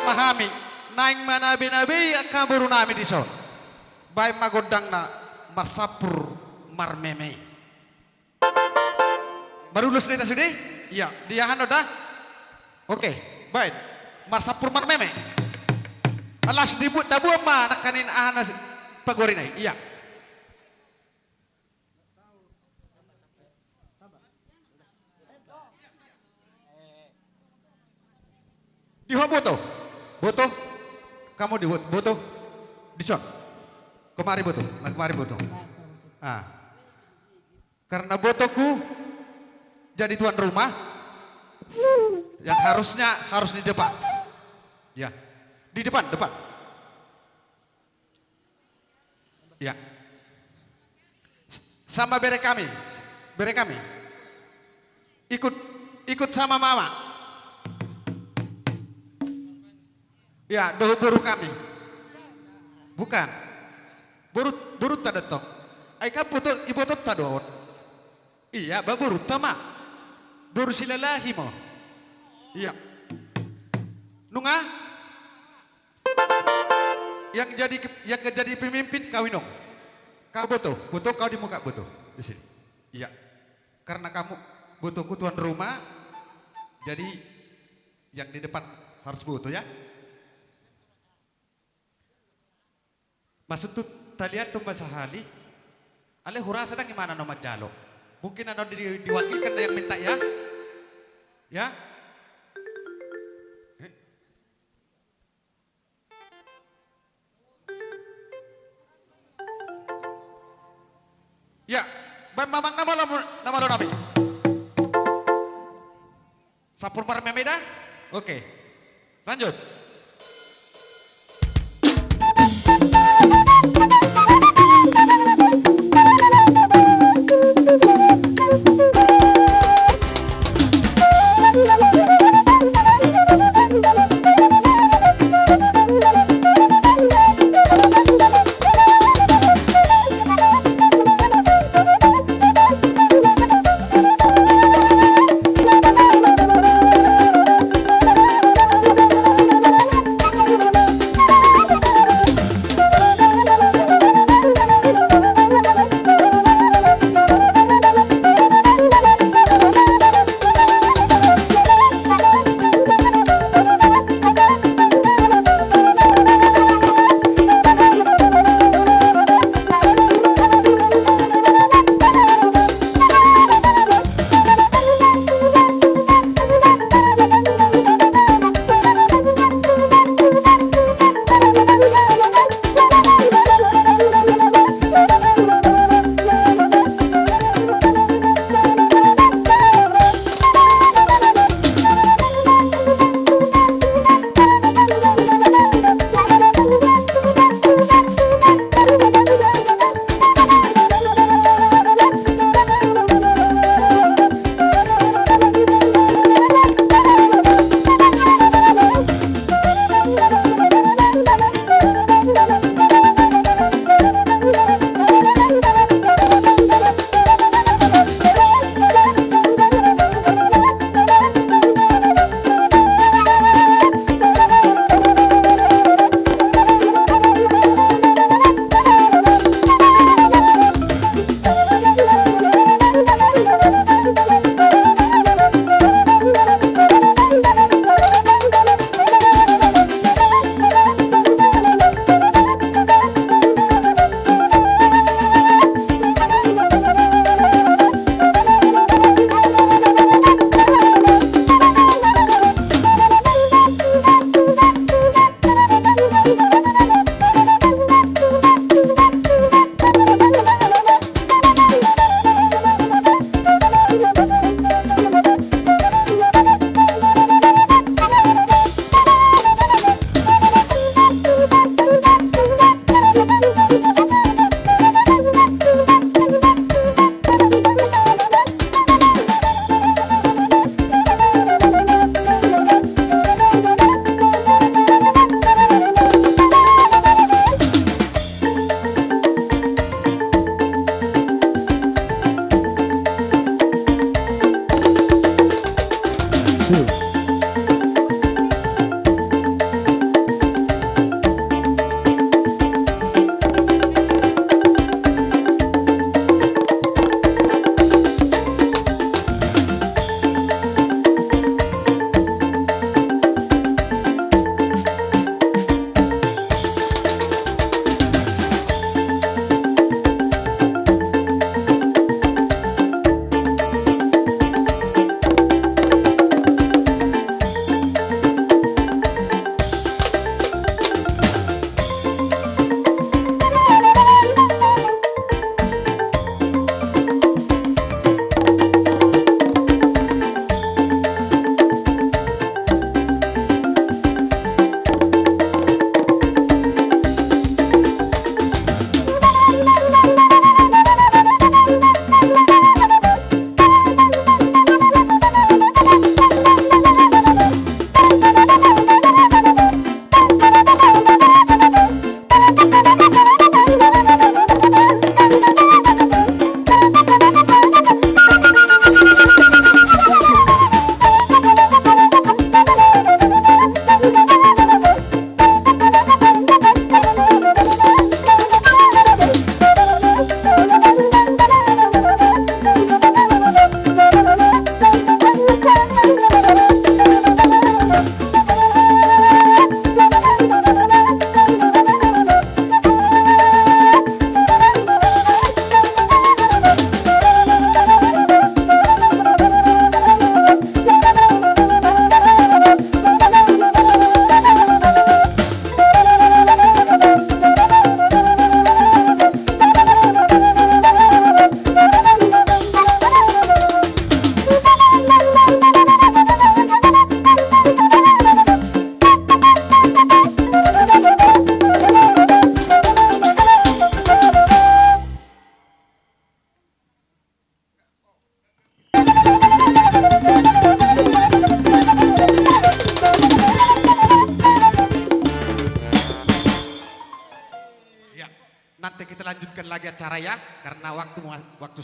memahami. Naing manabi-nabi kaburu nami di son. Baik magodang na marsapur marmeme. Marulus nita sudi? Iya, diahan udah. Oke, baik. Marsapur marmeme. Alas dibut tabu ma nakanin ahanas pagorinay. Iya. Diho boto. Boto. Kamu di boto. Dicon. Kemari boto. Kemari boto. Ah. Karena botoku jadi tuan rumah yang harusnya harus di depan. Ya. Di depan. Ya. Sama bere kami. Ikut sama mama. Ya, doh buru kami. Bukan. Burut tak detok. Aika foto ibu tot tadon. Iya, baburut tama. Buru silalahi mo. Iya. Nunga? Yang jadi pemimpin kawinong. Kau butuh kau di muka butuh di sini. Iya. Karena kamu butuhku tuan rumah, jadi yang di depan harus butuh ya. Maksud tuh talian tuh bahasa hali, ale hura sedang gimana nomor jalo? Mungkin ada diwakilkan yang minta ya, ya. Ya, mamang nama lo nabi. Sapur marmemeda, oke, lanjut. Nanti kita lanjutkan lagi acara ya, karena waktu